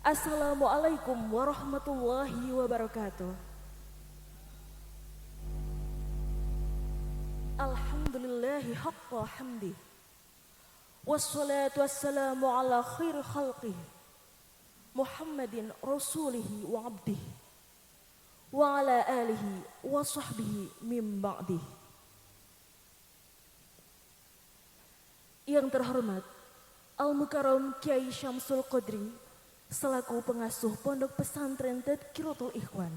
Assalamualaikum warahmatullahi wabarakatuh. Alhamdulillahi haqqa hamdi. Wassalatu wassalamu ala khair khalqih Muhammadin rasulihi wa abdihi wa ala alihi wa sahbihi min ba'dih. Yang terhormat Al-Mukarram Kiai Syamsul Qadri selaku pengasuh Pondok Pesantren Tadkiratul Ikhwan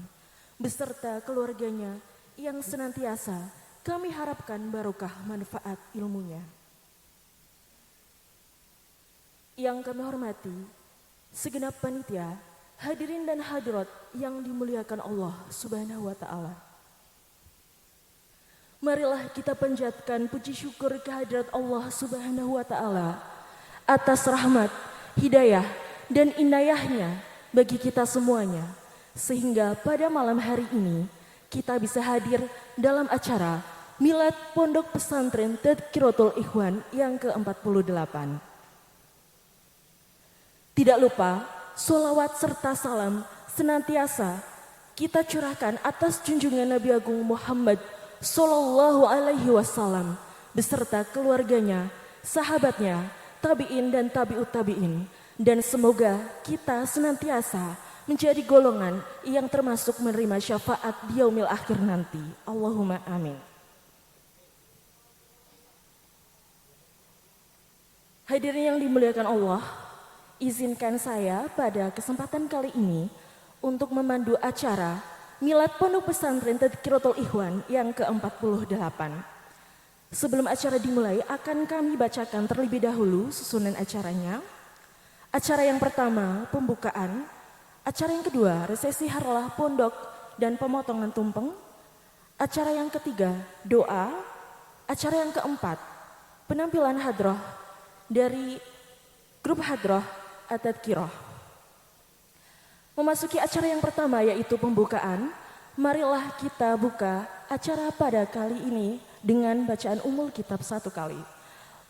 beserta keluarganya yang senantiasa kami harapkan barokah manfaat ilmunya. Yang kami hormati segenap panitia, hadirin dan hadirat yang dimuliakan Allah Subhanahu wa taala. Marilah kita panjatkan puji syukur kehadirat Allah Subhanahu wa taala atas rahmat, hidayah dan inayahnya bagi kita semuanya, sehingga pada malam hari ini kita bisa hadir dalam acara Milad Pondok Pesantren Tadkiratul Ikhwan yang ke-48. Tidak lupa, sholawat serta salam senantiasa kita curahkan atas junjungan Nabi Agung Muhammad Sallallahu Alaihi Wasallam beserta keluarganya, sahabatnya, tabi'in dan tabi'ut tabi'in. Dan semoga kita senantiasa menjadi golongan yang termasuk menerima syafaat di yaumil akhir nanti. Allahumma amin. Hadirin yang dimuliakan Allah, izinkan saya pada kesempatan kali ini untuk memandu acara Milad Pondok Pesantren Tadkiratul Ikhwan yang ke-48. Sebelum acara dimulai akan kami bacakan terlebih dahulu susunan acaranya. Acara yang pertama, pembukaan. Acara yang kedua, resesi harlah pondok dan pemotongan tumpeng. Acara yang ketiga, doa. Acara yang keempat, penampilan hadroh dari grup hadroh At-Tadkirah. Memasuki acara yang pertama yaitu pembukaan. Marilah kita buka acara pada kali ini dengan bacaan umul kitab satu kali.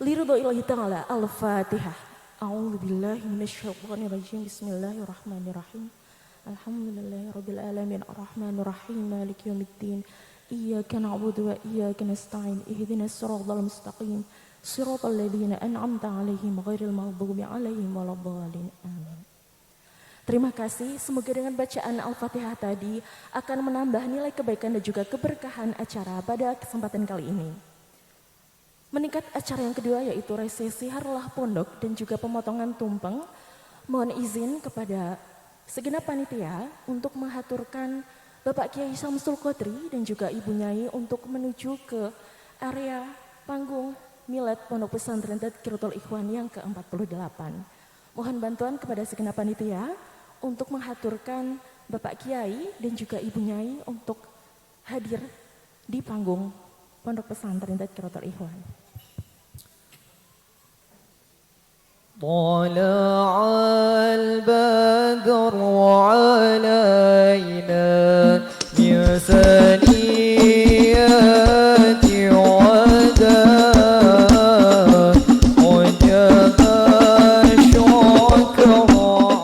Liridho'illahi ta'ala Al-Fatihah. A'udzubillahi minasyaitonirrajim. Bismillahirrahmanirrahim. Alhamdulillahirabbil alamin arrahmanirrahim maliki yaumiddin. Iyyaka na'budu wa iyyaka nasta'in. Ihdinas siratal mustaqim. Siratal ladzina an'amta 'alaihim ghairil maghdubi 'alaihim waladdallin. Amin. Terima kasih. Semoga dengan bacaan Al-Fatihah tadi akan menambah nilai kebaikan dan juga keberkahan acara pada kesempatan kali ini. Meningkat acara yang kedua yaitu resesi harlah pondok dan juga pemotongan tumpeng. Mohon izin kepada segenap panitia untuk mengaturkan Bapak Kiai Syamsul Qadri dan juga Ibu Nyai untuk menuju ke area panggung Milad Pondok Pesantren Tadkiratul Ikhwan yang ke-48. Mohon bantuan kepada segenap panitia untuk mengaturkan Bapak Kiai dan juga Ibu Nyai untuk hadir di panggung Pondok Pesantren Tadkiratul Ikhwan. طلع البدر علينا من ثنيات الوداع وجب الشكر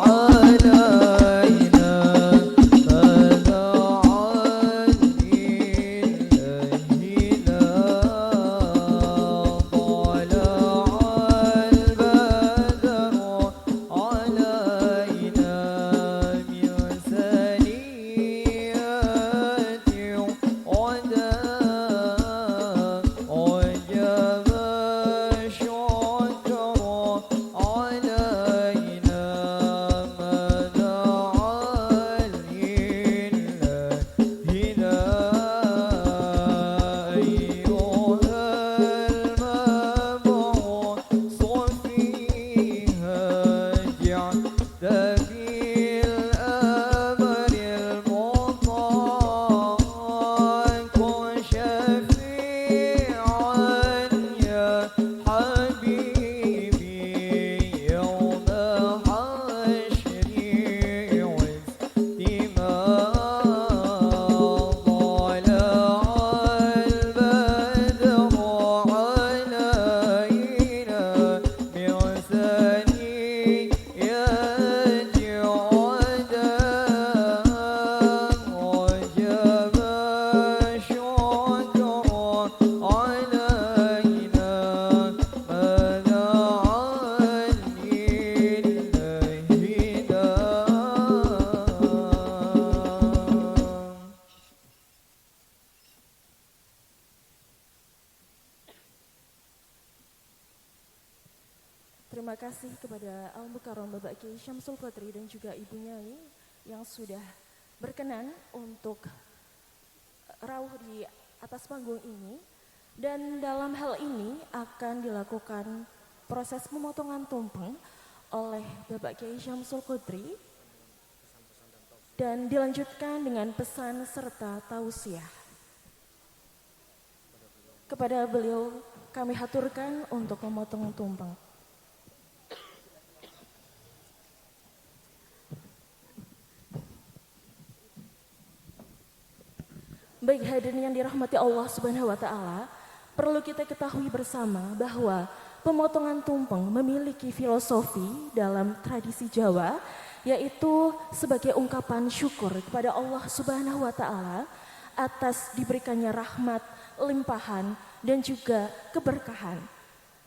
علينا مدعا لإلهنا طلع Terima kasih kepada Al-Mukarram Bapak Kiai Syamsul Qadri dan juga Ibu Nyai yang sudah berkenan untuk rawuh di atas panggung ini. Dan dalam hal ini akan dilakukan proses pemotongan tumpeng oleh Bapak Kiai Syamsul Qadri dan dilanjutkan dengan pesan serta tausiah. Kepada beliau kami haturkan untuk memotong tumpeng. Baik hadirin yang dirahmati Allah Subhanahu wa taala, perlu kita ketahui bersama bahwa pemotongan tumpeng memiliki filosofi dalam tradisi Jawa, yaitu sebagai ungkapan syukur kepada Allah Subhanahu wa taala atas diberikannya rahmat, limpahan dan juga keberkahan.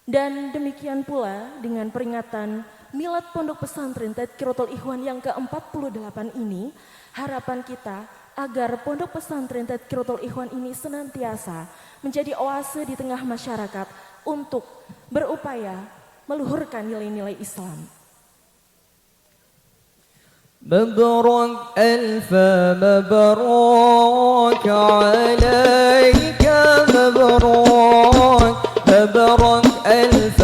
Dan demikian pula dengan peringatan Milad Pondok Pesantren Tadkiratul Ikhwan yang ke-48 ini, harapan kita agar Pondok Pesantren Tadkiratul Ikhwan ini senantiasa menjadi oase di tengah masyarakat untuk berupaya meluhurkan nilai-nilai Islam. مبروك ألف مبروك عليك مبروك مبروك ألف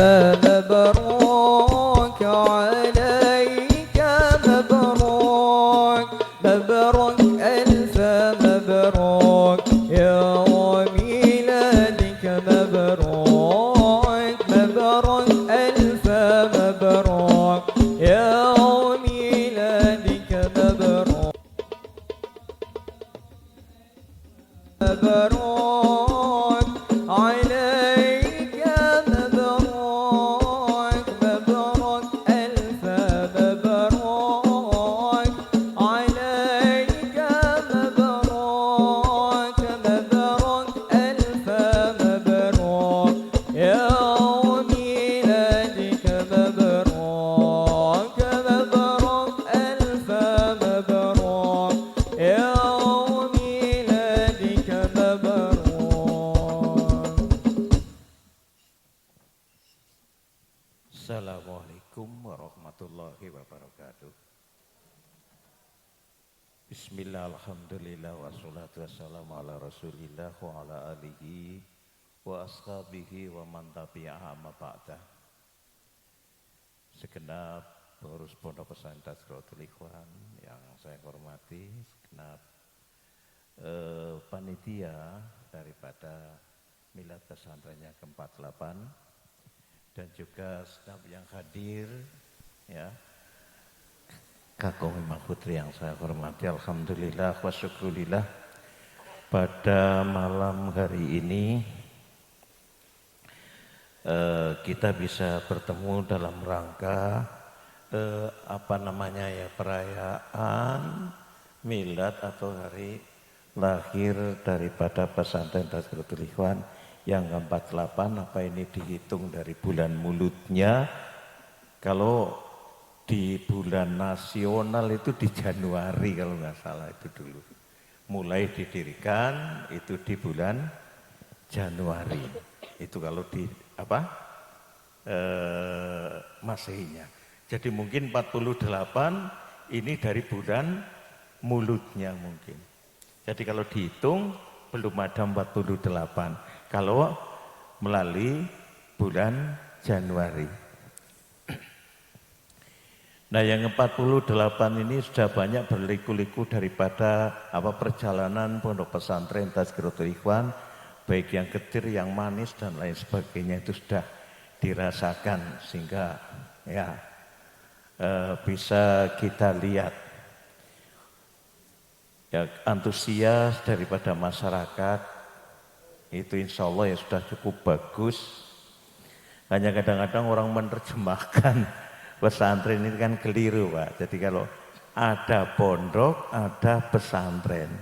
مبروك عليك مبروك مبروك ألف مبروك يوم ميلادك مبروك مبروك ألف مبروك يوم ميلادك مبروك مبروك عليك مبروك مبروك ألف مبروك عليك مبروك مبروك ألف مبروك يوم ميلادك مبروك مبروك ألف مبروك يوم ميلادك مبروك. Assalamualaikum warahmatullahi wabarakatuh. Bismillah, alhamdulillah, wassalatu wassalamu ala rasulillah wa ala alihi wa ashabihi wa man tabi'aha amma ba'dah. Segenap pengurus Pondok Pesantren Tadkiratul Ikhwan yang saya hormati, segenap panitia daripada Milad Pesantrennya ke-48 dan juga staf yang hadir, ya, Kakung Imam Putri yang saya hormati. Alhamdulillah wa syukurillah, pada malam hari ini kita bisa bertemu dalam rangka perayaan milad atau hari lahir daripada Pesantren Tadkiratul Ikhwan yang ke-48. Apa ini dihitung dari bulan mulutnya? Kalau di bulan nasional itu di Januari kalau nggak salah itu dulu. Mulai didirikan itu di bulan Januari. Itu kalau di Masehinya. Jadi mungkin 48 ini dari bulan mulutnya mungkin. Jadi kalau dihitung belum ada 48. Kalau melalui bulan Januari. Nah, yang 48 ini sudah banyak berliku-liku daripada perjalanan Pondok Pesantren Tadkiratul Ikhwan, baik yang getir, yang manis dan lain sebagainya itu sudah dirasakan sehingga ya bisa kita lihat ya antusias daripada masyarakat. Itu insya Allah ya sudah cukup bagus. Hanya kadang-kadang orang menerjemahkan pesantren ini kan keliru, Pak. Jadi kalau ada pondok, ada pesantren.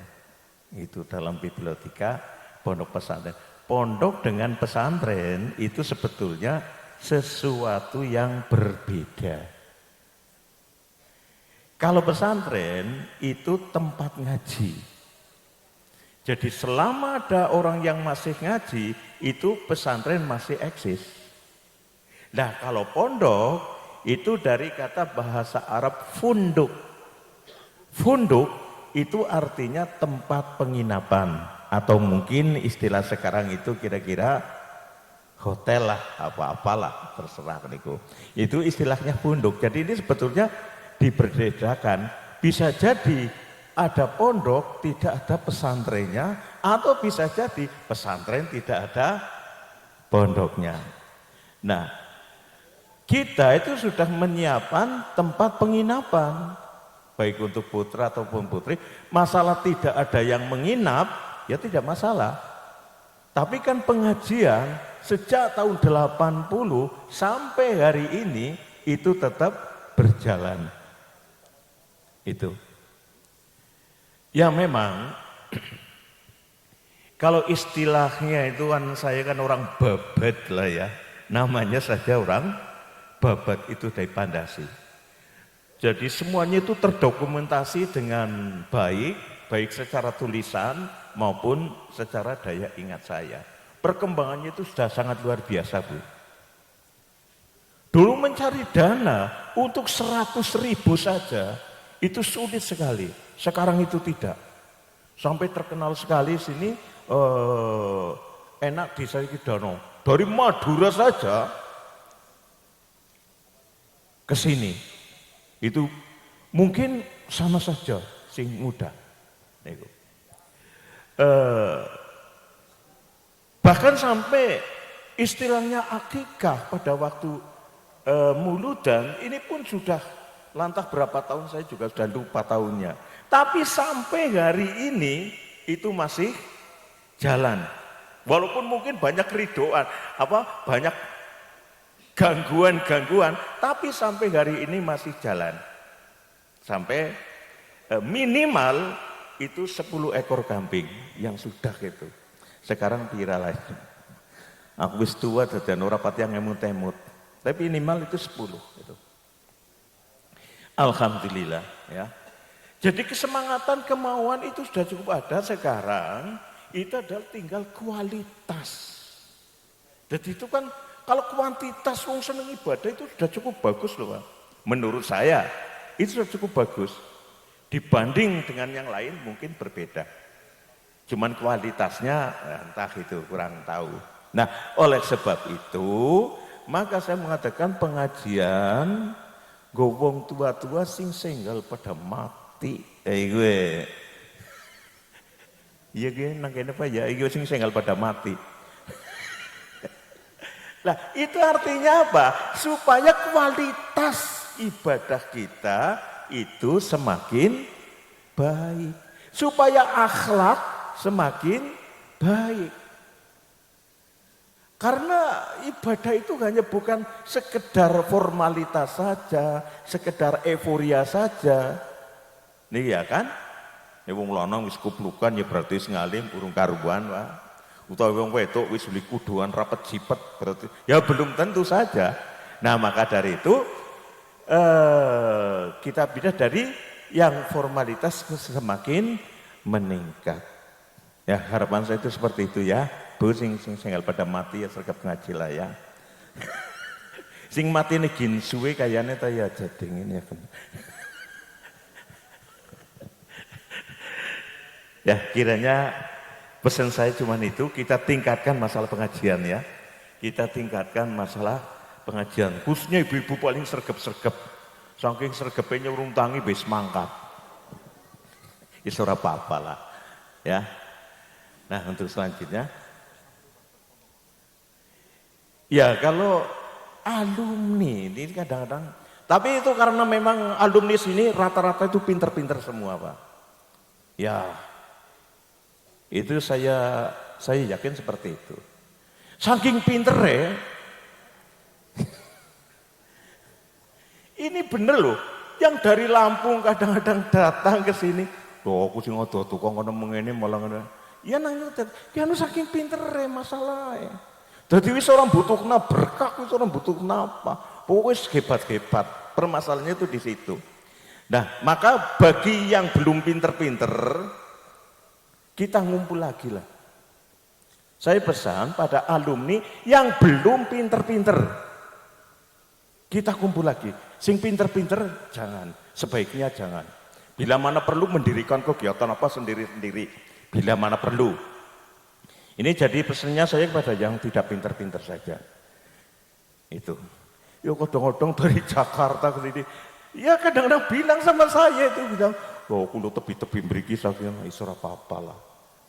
Itu dalam bibliotika pondok pesantren. Pondok dengan pesantren itu sebetulnya sesuatu yang berbeda. Kalau pesantren itu tempat ngaji. Jadi selama ada orang yang masih ngaji, itu pesantren masih eksis. Nah, kalau pondok itu dari kata bahasa Arab funduk. Funduk itu artinya tempat penginapan atau mungkin istilah sekarang itu kira-kira hotel lah, apa-apalah terserah niku. Itu istilahnya funduk. Jadi ini sebetulnya diberbedakan. Bisa jadi ada pondok tidak ada pesantrennya, atau bisa jadi pesantren tidak ada pondoknya. Nah, kita itu sudah menyiapkan tempat penginapan, baik untuk putra ataupun putri. Masalah tidak ada yang menginap, ya tidak masalah. Tapi kan pengajian sejak tahun 80 sampai hari ini itu tetap berjalan. Itu. Ya memang, kalau istilahnya itu kan saya kan orang babat lah ya. Namanya saja orang babat itu dari Pandasi. Jadi semuanya itu terdokumentasi dengan baik, baik secara tulisan maupun secara daya ingat saya. Perkembangannya itu sudah sangat luar biasa, Bu. Dulu mencari dana untuk 100.000 saja itu sulit sekali. Sekarang itu tidak. Sampai terkenal sekali sini enak di Saikidano. Dari Madura saja ke sini itu mungkin sama saja sing muda. Bahkan sampai istilahnya akikah pada waktu muludan ini pun sudah lantah berapa tahun saya juga sudah lupa tahunnya. Tapi sampai hari ini itu masih jalan. Walaupun mungkin banyak keridoan, banyak gangguan-gangguan, tapi sampai hari ini masih jalan. Sampai minimal itu 10 ekor kambing yang sudah gitu. Sekarang pira lagi. Aku wis tua dan ora pati yang emut-emut. Tapi minimal itu 10 gitu. Alhamdulillah ya. Jadi kesemangatan, kemauan itu sudah cukup ada. Sekarang itu adalah tinggal kualitas. Jadi itu kan kalau kuantitas wong seneng ibadah itu sudah cukup bagus loh Pak. Menurut saya itu sudah cukup bagus. Dibanding dengan yang lain mungkin berbeda. Cuman kualitasnya entah itu kurang tahu. Nah oleh sebab itu maka saya mengatakan pengajian gowong tua-tua sing senggal pada mati. Gue. Iya gue nang kene Pak ya iki sing senggal pada mati. Nah, itu artinya apa? Supaya kualitas ibadah kita itu semakin baik. Supaya akhlak semakin baik. Karena ibadah itu hanya bukan sekedar formalitas saja, sekedar euforia saja. Nih ya kan? Ya wong lanang wis kuplukan ya berarti wis ngalim urung karuan, Pak. Utawa wong wedok wis beli kuduan rapet jipet berarti ya belum tentu saja. Nah, maka dari itu kita pindah dari yang formalitas semakin meningkat. Ya, harapan saya itu seperti itu ya. Bu sing senggal pada mati ya sergap ngaji lah ya. Sing mati ini gin suwe kayaknya ta ya jading ini ya. Ya kiranya pesan saya cuma itu, kita tingkatkan masalah pengajian ya. Kita tingkatkan masalah pengajian. Khususnya ibu-ibu paling sergap-sergap. Saking sergapnya urung tangi bis mangkat. Isora apa-apa lah. Ya. Nah untuk selanjutnya. Ya kalau alumni ini kadang-kadang. Tapi itu karena memang alumni sini rata-rata itu pinter-pinter semua Pak. Ya. Itu saya yakin seperti itu. Saking pinter ya. Ini bener loh. Yang dari Lampung kadang-kadang datang ke sini. Loh aku sih ngotot tukang kono mengene malah ngono. Ya nang ya nu saking pinter ya masalahnya. Jadi wis orang butuh kena berkah, wis orang butuh kena apa. Pokoknya hebat-hebat. Permasalahannya itu di situ. Nah, maka bagi yang belum pinter-pinter kita ngumpul lagi lah. Saya pesan pada alumni yang belum pinter-pinter. Kita kumpul lagi. Sing pinter-pinter jangan, sebaiknya jangan. Bila mana perlu mendirikan kegiatan apa sendiri-sendiri. Bila mana perlu. Ini jadi pesannya saya kepada yang tidak pinter-pinter saja. Itu. Ya kadang-kadang dari Jakarta ke sini. Ya kadang-kadang bilang sama saya itu bilang, "Oh, kulo tebi-tebi mriki saking iso ora apa-apa lah."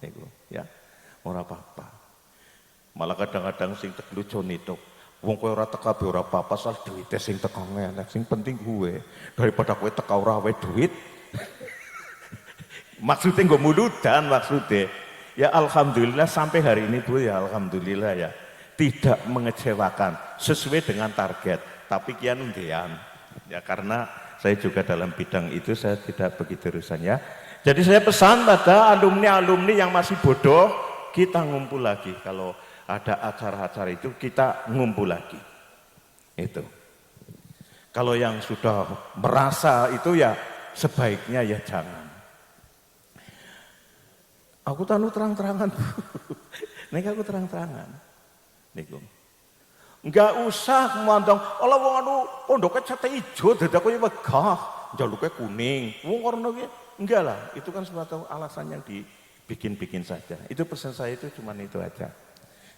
Niku, ya. Ora apa-apa. Malah kadang-kadang sing teglujon itu, wong kowe ora teka be ora apa-apa, asal duwite sing teka ngene, sing penting gue. Daripada kowe teka ora wae duit. Maksudnya nggo muludan maksudnya. Ya alhamdulillah sampai hari ini Bu ya alhamdulillah ya. Tidak mengecewakan, sesuai dengan target. Tapi kian undian. Ya karena saya juga dalam bidang itu saya tidak begitu urusannya. Jadi saya pesan pada alumni-alumni yang masih bodoh, kita ngumpul lagi. Kalau ada acara-acara itu kita ngumpul lagi. Itu. Kalau yang sudah merasa itu ya sebaiknya ya jangan. Aku tanu terang-terangan. Nek aku terang-terangan. Niku. Enggak usah memandang Allah wong anu pondoke cat ijo dadaku ya megah, jaluke kuning. Wong warna ki enggak lah, itu kan suatu alasan yang dibikin-bikin saja. Itu pesan saya itu cuman itu aja.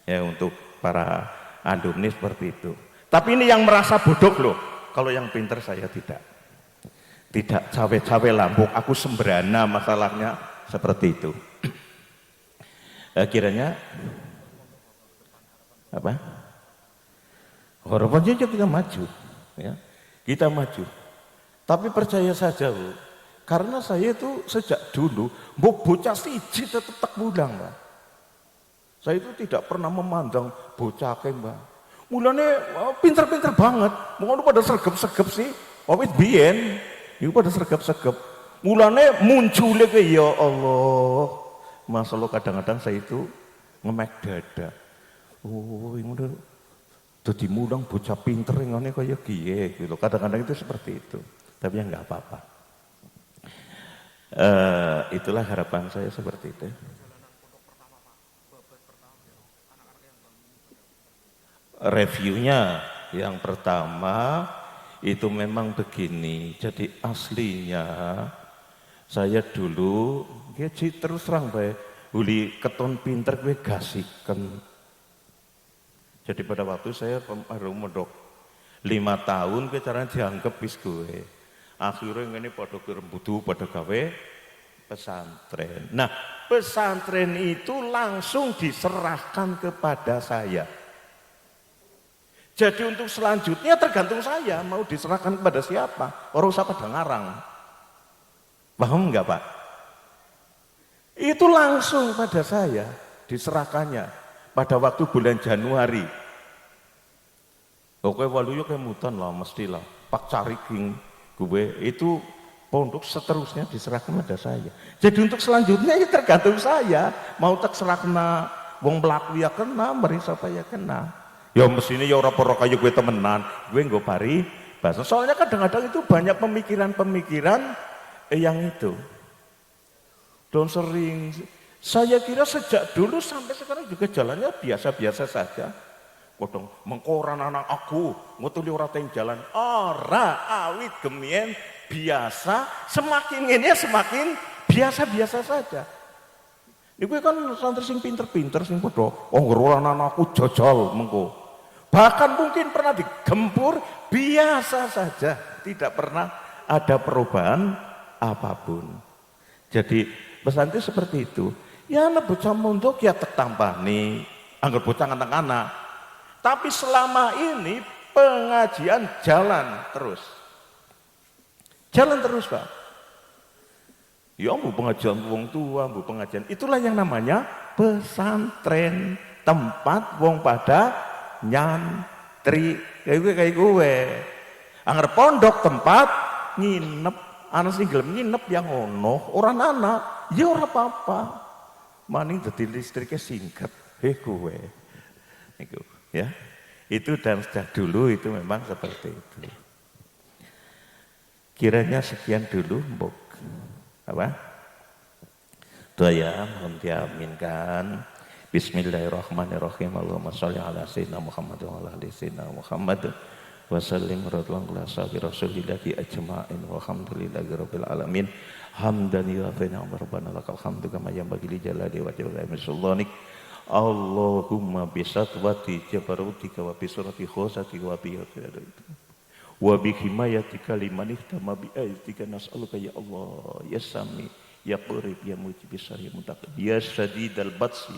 Ya untuk para alumni seperti itu. Tapi ini yang merasa bodoh loh. Kalau yang pinter saya tidak. Tidak cawe-cawe lambung, aku sembrana masalahnya seperti itu. Kiranya apa? Harapannya kita maju, ya. Kita maju. Tapi percaya saja, Bu, karena saya itu sejak dulu mau bocah siji tetap tak mulang, Mbak. Saya itu tidak pernah memandang bocah kayak Mbak. Mulane pinter-pinter banget. Mau pada sergap-sergap sih. Awit biyen, itu pada sergap-sergap. Mulane munculnya ke ya Allah. Masalah kadang-kadang saya itu ngemek dada. Oh, ini udah jadi mulang bocah pinter ngene kaya kiye gitu. Kadang-kadang itu seperti itu. Tapi ya enggak apa-apa. Itulah harapan saya seperti itu. Reviewnya yang pertama itu memang begini. Jadi aslinya saya dulu ya terus terang bae uli keton pinter gue gasiken. Jadi pada waktu saya baru mondok 5 tahun gue caranya dianggap wis gue. Akhirnya ngene padha kerembudu pada gawe pesantren. Nah, pesantren itu langsung diserahkan kepada saya. Jadi untuk selanjutnya tergantung saya mau diserahkan kepada siapa. Orang usah pada ngarang. Paham enggak Pak? Itu langsung pada saya diserahkannya pada waktu bulan Januari. Oke waluyo kemutan lah mestilah. Pak Cariking gue itu pondok seterusnya diserahkan pada saya. Jadi untuk selanjutnya ya tergantung saya. Mau tak serahkan wong pelaku ya kena, merisa apa ya kena. Ya mestinya ya orang-orang kayu gue temenan, gue nggak pari bahasa. Soalnya kadang-kadang itu banyak pemikiran-pemikiran yang itu. Dan sering, saya kira sejak dulu sampai sekarang juga jalannya biasa-biasa saja. Kodong mengkoran anak aku, ngutuli orang teng jalan, ora awit gemien biasa, semakin ini semakin biasa-biasa saja. Ini gue kan santri sing pinter-pinter sing podo, ngororan anakku jajal mengko. Bahkan mungkin pernah digempur, biasa saja, tidak pernah ada perubahan apapun. Jadi pesan itu seperti itu. Ya anak bocah mondok ya tertampah nih, anggar bocah anak-anak. Tapi selama ini pengajian jalan terus. Jalan terus Pak. Ya bu pengajian wong tua, bu pengajian. Itulah yang namanya pesantren. Tempat wong pada nyantri kayak gue. Angger pondok tempat nginep, anak sing gelem nginep yang ono, orang anak, ya ora apa-apa. Maning dadi listriknya singkat, gue. Itu, ya. Itu dan sejak dulu itu memang seperti itu. Kiranya sekian dulu, Mbok. Apa? Doa ya, mohon diaminkan. Bismillahirrahmanirrahim. Allahumma sholli ala sayyidina Muhammad wa ala ali sayyidina Muhammad. wa sallim radhiyallahu ala sahabi rasulillahi ajma'in walhamdulillahi rabbil alamin hamdan yuafina rabbana lakal hamdu kama yanbaghi li jalali wajhika wa sultanik Allahumma bisatwati jabarutika wa bisurati khosatika wa biyadika wa bihimayatika liman ihtama bi ayatika nas'aluka ya Allah ya Sami ya Qurib ya Mujibis ya Mutaqib ya Syadidal Batsi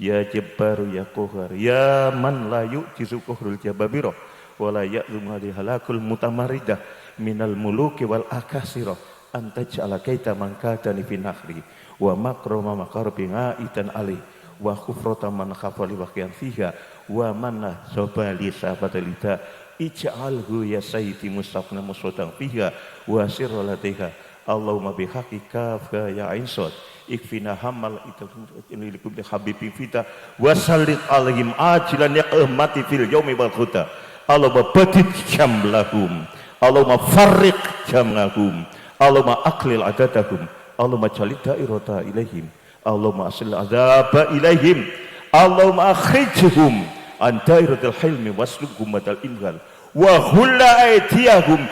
ya Jabbaru ya Qahar ya man la yu'jizu qahrul jababirah wa la ya'zum halakul mutamaridah minal muluki wal akasirah anta ja'ala kaita man kadani fi nakhri wa makrama makarbi nga'itan alih wa khufrata man khafali waqian fiha wa man sabali sabatalita ij'alhu ya sayyidi mustafna muswadang fiha wa sirralatika Allahumma bihaqqika ya ainsad ikfina hamal italikum bi habibin fita wa sallit alaihim ajilan ya ahmati fil yaumi wal khuta Allahumma badid jamlahum Allahumma farriq jamlahum Allahumma aqlil adadahum Allahumma jalid da'irata ilaihim Allahumma asil azaba ilaihim Allahumma akhrijhum an dairatil hilmi wasluhum madal ingal wa khulla aydiyahum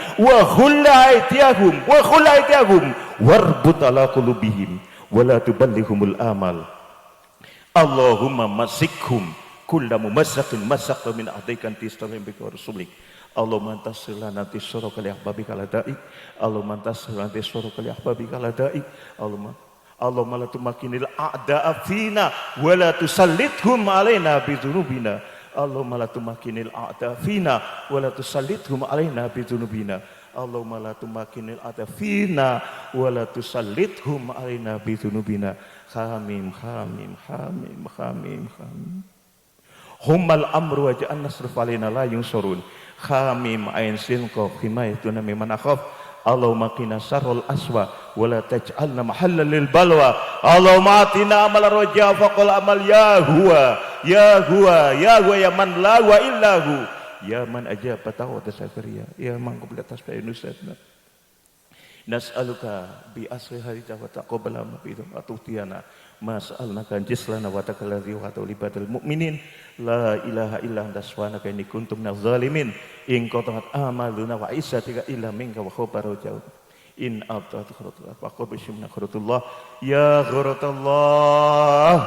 warbut ala qulubihim wa la tuballihumul amal Allahumma masikhum kulla mumassakin masakta min adaikan tistalim bika rasulik Allahumma antasirlana tisraka li ahbabika ladai Allahumma antasirlana tisraka li ahbabika ladai Allahumma la tumakinil a'da'a fina wa la tusallithum alaina bidhunubina Allahumma la tumakinil a'da'a fina wa la tusallithum alaina bidhunubina Allahumma la tumakinil a'da'a fina wa la tusallithum alaina bidhunubina hamim hummal amru wa ja'an nasrif alaina la yunsurun hamim ain sin qaf himayatuna mimman akhaf Allahumma qina syarrul aswa wa la taj'alna mahallan lil balwa Allahumma atina amal raja faqal amal ya huwa ya man la wa illahu ya man ajaba tawata sakariya ya man qabla tasbih nusatna nas'aluka bi asri hadita wa taqabbala ma bi atutiyana mas'alnaka jislana wa takallazi wa taulibatul mu'minin la ilaha illa anta subhanaka inni kuntu minaz zalimin in qatamat amaluna wa isatika illa minka wa khabaru jauh in abtatu kharatullah wa qabishumna kharatullah ya kharatullah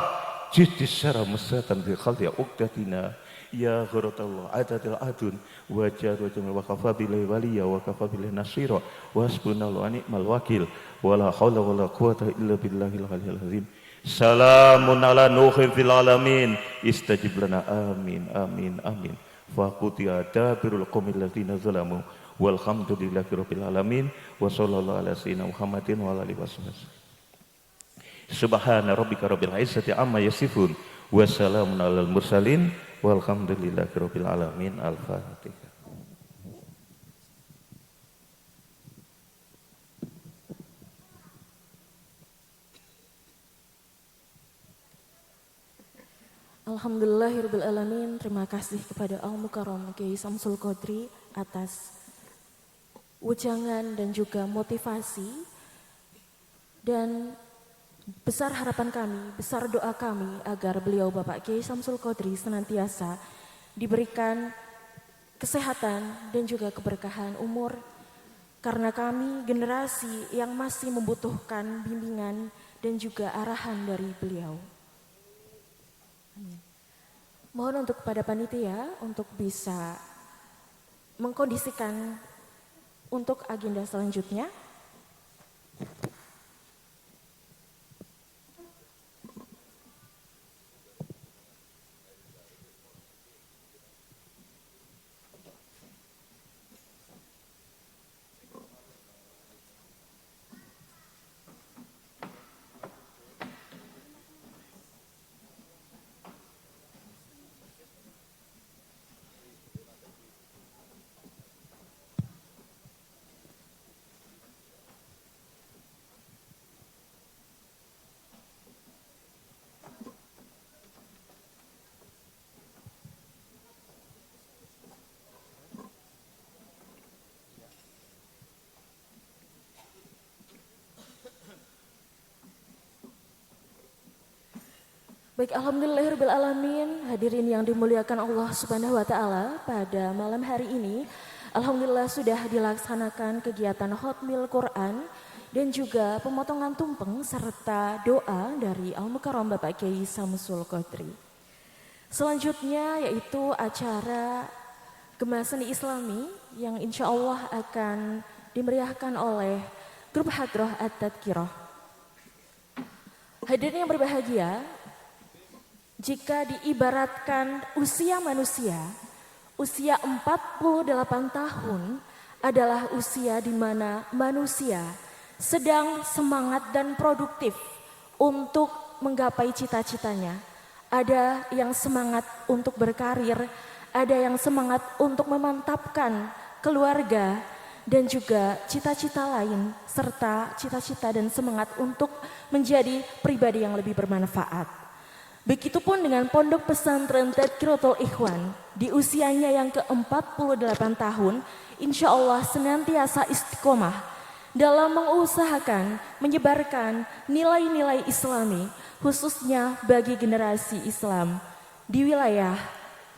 jidis syara musatan bi khalti uqdatina ya kharatullah adatil adun wa jaru wa kafa billahi waliya wa kafa billahi nasira wa hasbunallahu wa ni'mal wakil wa la haula wa la quwata illa billahil aliyyil azim Salamun ala nuhin fil alamin istajib lana amin faquti adabirul qawmil ladzina zalamu walhamdulillahi rabbil alamin wa sallallahu ala sayyidina Muhammadin wa ala alihi wasallam subhana rabbika rabbil izzati amma yasifun wa salamun alal mursalin walhamdulillahi rabbil alamin al-fatihah. Alhamdulillahirrabbilalamin. Terima kasih kepada Al-Mukarram Kiai Samsul Qadri atas ujangan dan juga motivasi. Dan besar harapan kami, besar doa kami agar beliau Bapak Kiai Samsul Qadri senantiasa diberikan kesehatan dan juga keberkahan umur. Karena kami generasi yang masih membutuhkan bimbingan dan juga arahan dari beliau. Mohon untuk kepada panitia untuk bisa mengkondisikan untuk agenda selanjutnya. Baik, alhamdulillahirrahmanirrahim. Hadirin yang dimuliakan Allah Subhanahu wa taala, pada malam hari ini alhamdulillah sudah dilaksanakan kegiatan Hotmil Quran dan juga pemotongan tumpeng serta doa dari Al-Mukarram Bapak Kiai Samsul Qadri. Selanjutnya yaitu acara Gema Seni Islami yang insya Allah akan dimeriahkan oleh grup Hadroh At-Tadkirah. Hadirin yang berbahagia, jika diibaratkan usia manusia, usia 48 tahun adalah usia di mana manusia sedang semangat dan produktif untuk menggapai cita-citanya. Ada yang semangat untuk berkarir, ada yang semangat untuk memantapkan keluarga dan juga cita-cita lain, serta cita-cita dan semangat untuk menjadi pribadi yang lebih bermanfaat. Begitupun dengan Pondok Pesantren Tadkiratul Ikhwan, di usianya yang ke-48 tahun, insya Allah senantiasa istiqomah dalam mengusahakan menyebarkan nilai-nilai Islami, khususnya bagi generasi Islam di wilayah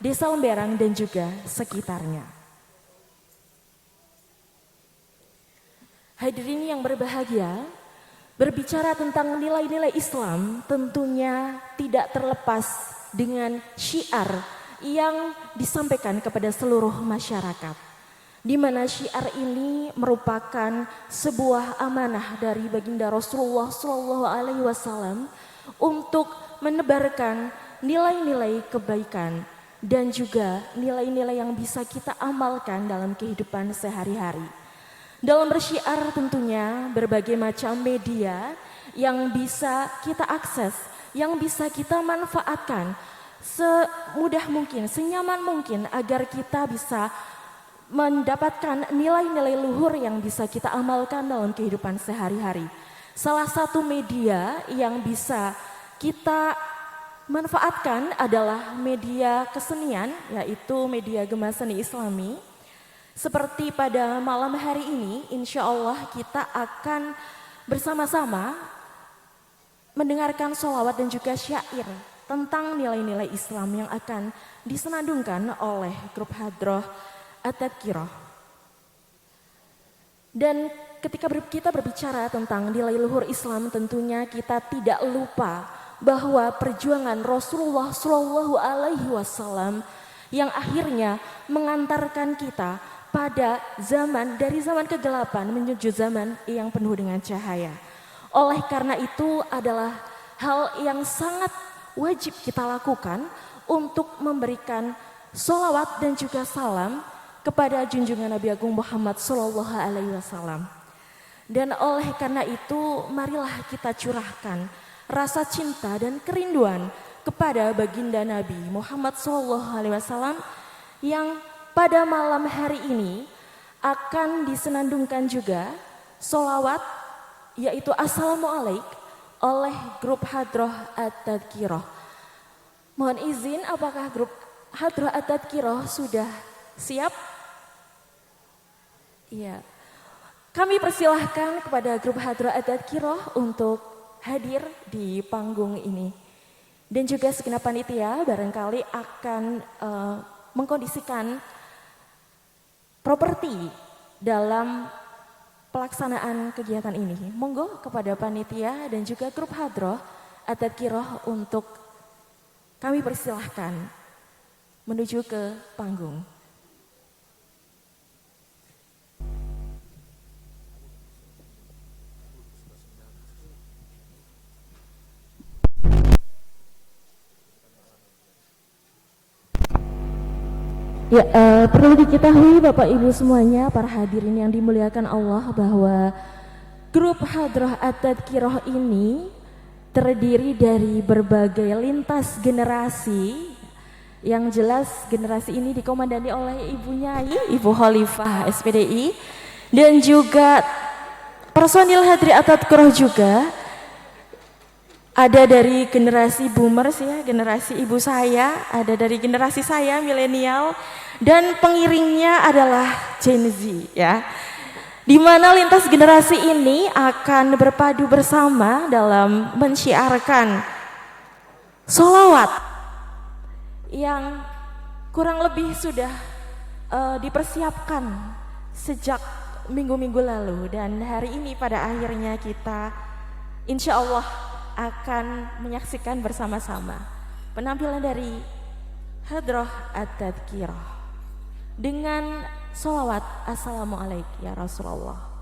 Desa Lemberang dan juga sekitarnya. Hadirin yang berbahagia, berbicara tentang nilai-nilai Islam tentunya tidak terlepas dengan syiar yang disampaikan kepada seluruh masyarakat. Di mana syiar ini merupakan sebuah amanah dari baginda Rasulullah SAW untuk menebarkan nilai-nilai kebaikan dan juga nilai-nilai yang bisa kita amalkan dalam kehidupan sehari-hari. Dalam bersyiar tentunya berbagai macam media yang bisa kita akses, yang bisa kita manfaatkan semudah mungkin, senyaman mungkin agar kita bisa mendapatkan nilai-nilai luhur yang bisa kita amalkan dalam kehidupan sehari-hari. Salah satu media yang bisa kita manfaatkan adalah media kesenian, yaitu media Gema Seni Islami. Seperti pada malam hari ini, insya Allah kita akan bersama-sama mendengarkan sholawat dan juga syair tentang nilai-nilai Islam yang akan disenandungkan oleh grup Hadroh At-Tadkirah. Dan ketika kita berbicara tentang nilai luhur Islam, tentunya kita tidak lupa bahwa perjuangan Rasulullah SAW yang akhirnya mengantarkan kita pada dari zaman kegelapan menuju zaman yang penuh dengan cahaya. Oleh karena itu adalah hal yang sangat wajib kita lakukan untuk memberikan sholawat dan juga salam kepada junjungan Nabi Agung Muhammad SAW. Dan oleh karena itu marilah kita curahkan rasa cinta dan kerinduan kepada baginda Nabi Muhammad SAW yang pada malam hari ini akan disenandungkan juga sholawat yaitu Assalamualaikum oleh grup Hadroh At-Tadkirah. Mohon izin, apakah grup Hadroh At-Tadkirah sudah siap? Iya. Kami persilahkan kepada grup Hadroh At-Tadkirah untuk hadir di panggung ini. Dan juga segenap panitia barangkali akan mengkondisikan properti dalam pelaksanaan kegiatan ini. Monggo kepada panitia dan juga grup Hadroh At-Tadkirah untuk kami persilahkan menuju ke panggung. Ya, perlu diketahui Bapak Ibu semuanya, para hadirin yang dimuliakan Allah, bahwa grup Hadroh At-Tadkirah ini terdiri dari berbagai lintas generasi. Yang jelas generasi ini dikomandani oleh Ibu Nyai, Ibu Khalifah SPDI, dan juga personil Hadroh At-Tadkirah juga ada dari generasi boomers ya, generasi ibu saya, ada dari generasi saya milenial, dan pengiringnya adalah Gen Z ya. Di mana lintas generasi ini akan berpadu bersama dalam mensyiarkan Solawat yang kurang lebih sudah dipersiapkan sejak minggu-minggu lalu, dan hari ini pada akhirnya kita insya Allah akan menyaksikan bersama-sama penampilan dari Hadroh At-Tadkirah dengan solawat Assalamualaikum ya Rasulullah.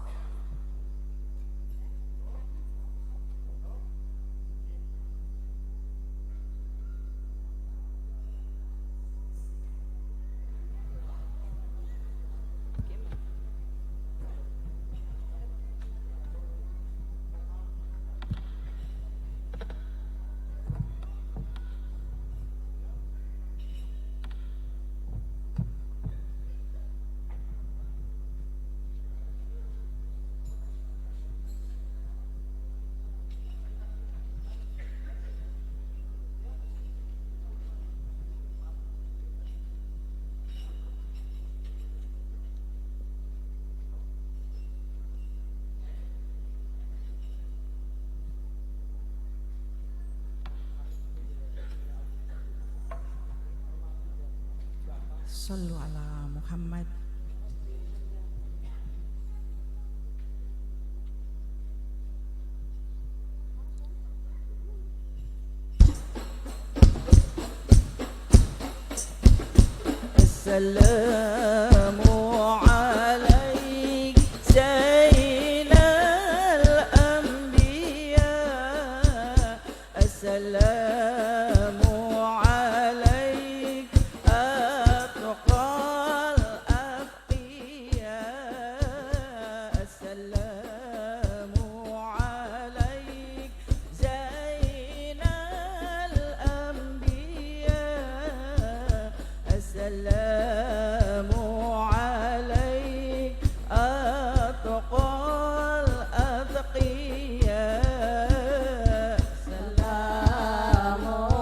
Sallu ala Muhammad. Assalamu alaik Sayyidal Anbiya. Assalamu alaik Atqal Atqiya. Assalamu alaik Zainal Anbiya. Assalamu alaik Atqal Atqiya. Assalamu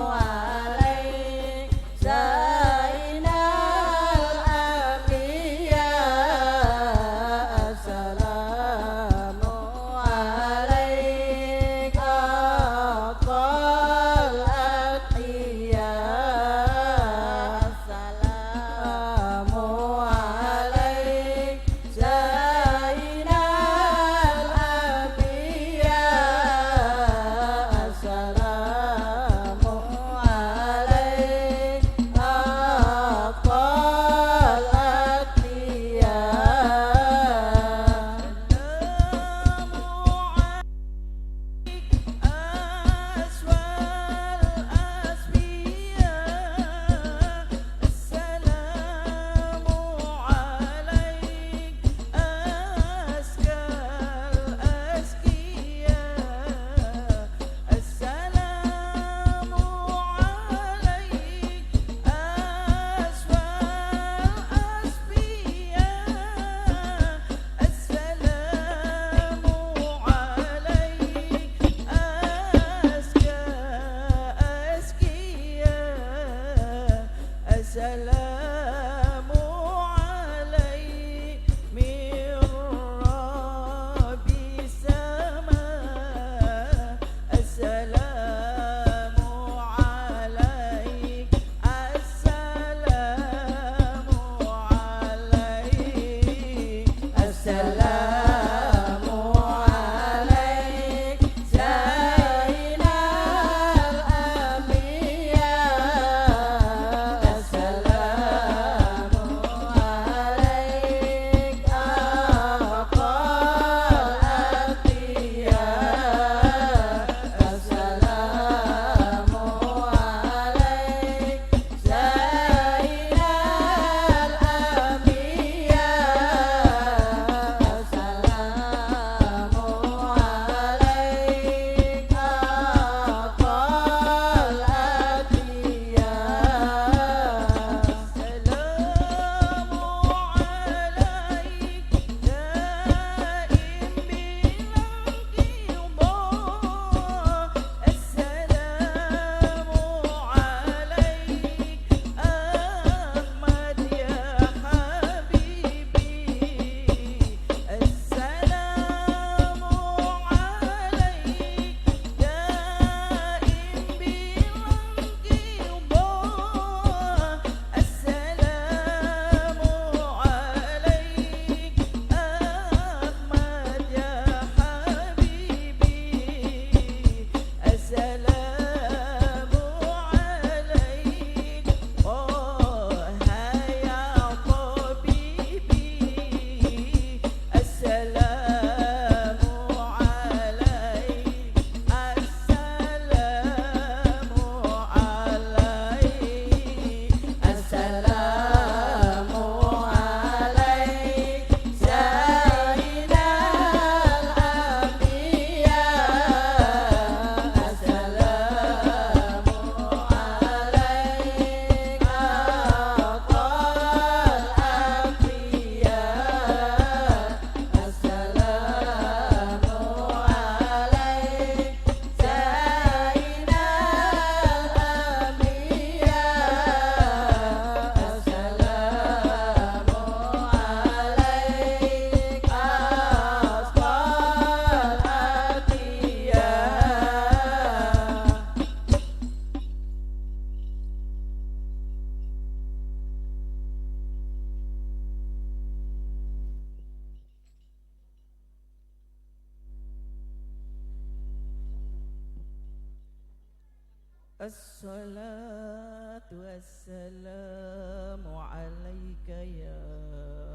الصلاة والسلام عليك يا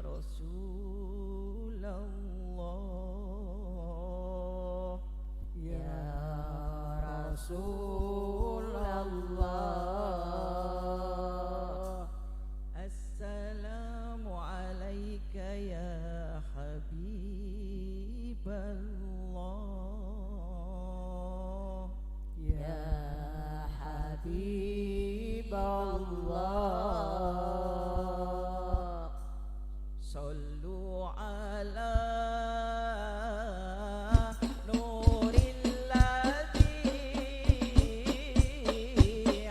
رسول الله يا رسول الله السلام عليك يا حبيب الله يا حبيب الله صلوا على نور الذي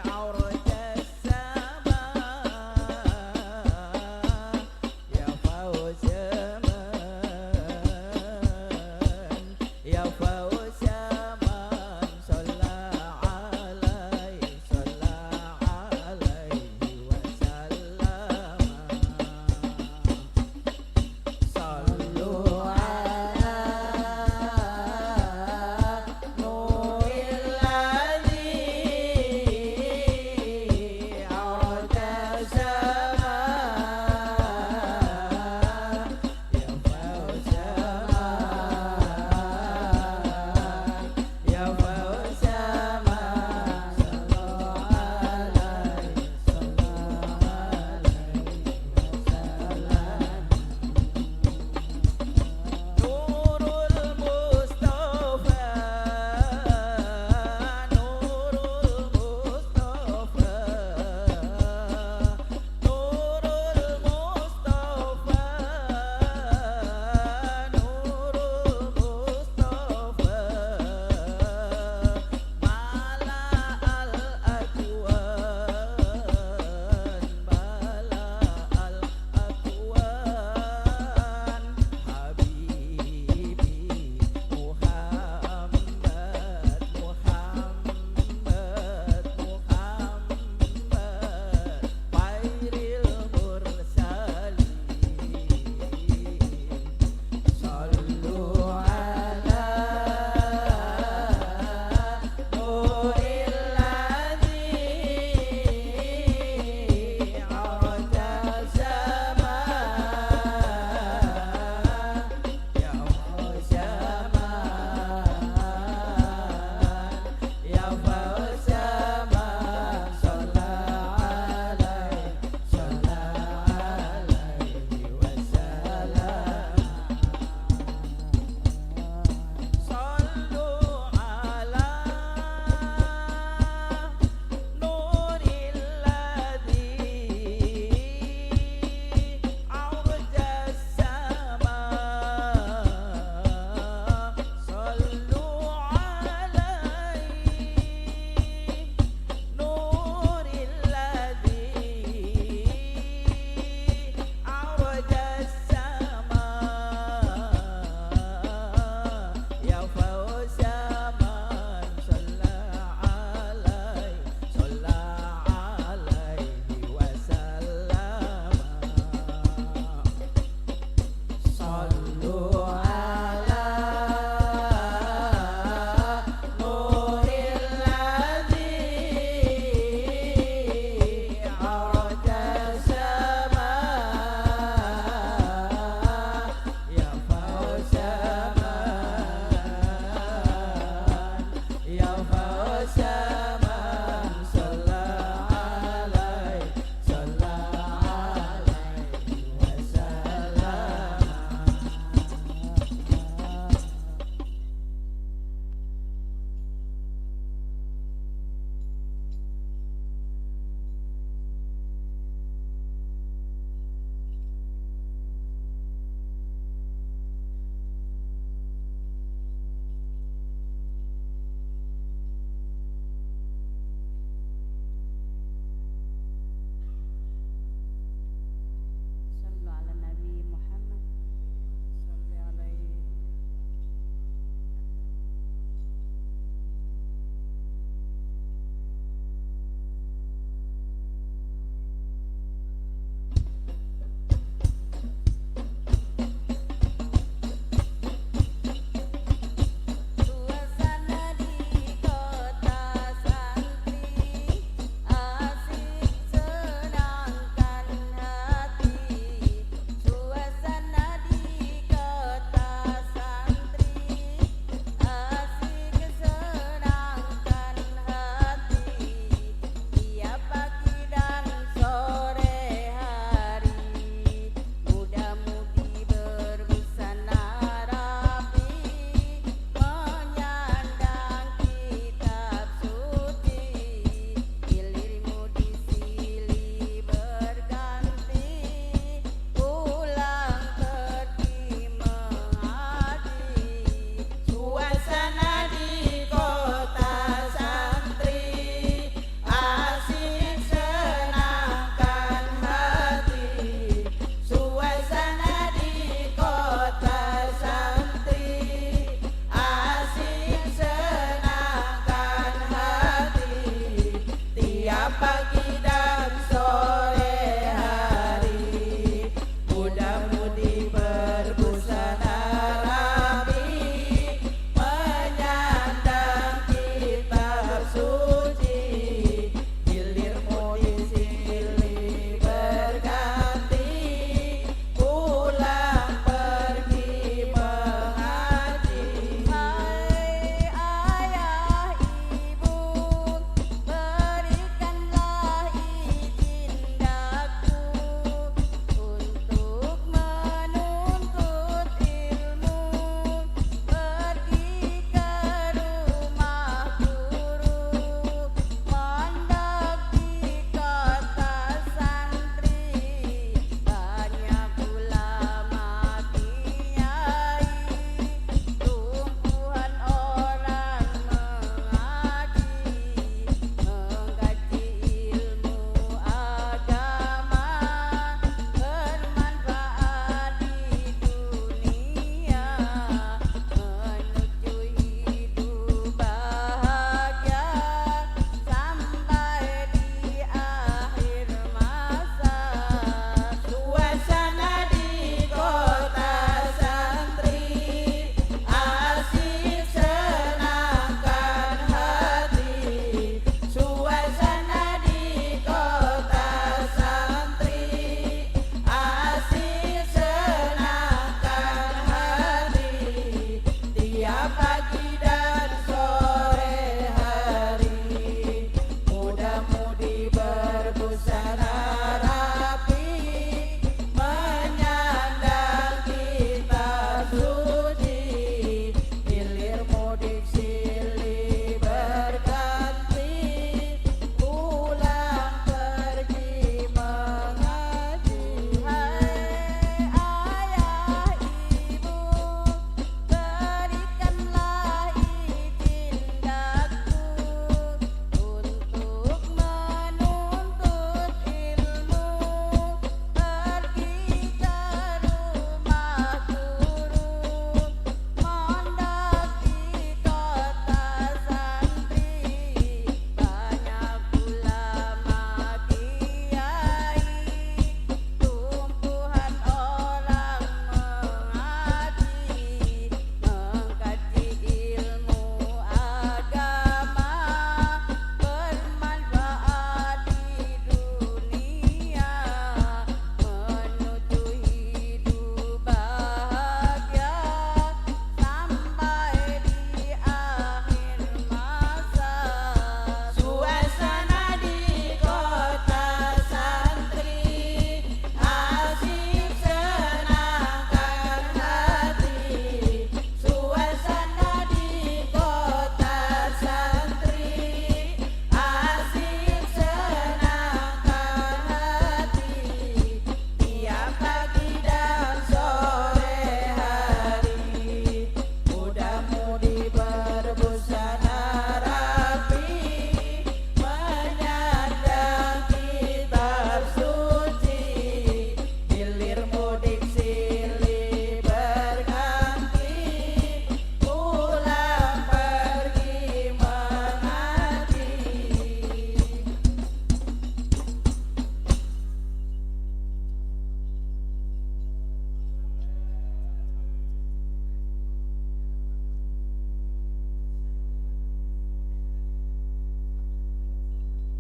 عرج السماء يا فوز من صلى عليه صلى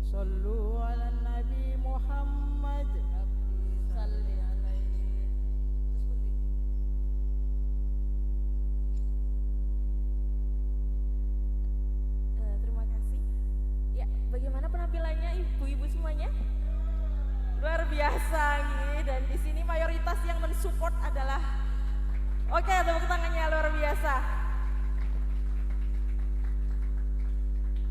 صلوا على النبي محمد Salli alaihi. Terima kasih. Ya, bagaimana penampilannya ibu-ibu semuanya? Luar biasa nih, dan di sini mayoritas yang mensupport adalah oke, tepuk tangannya luar biasa.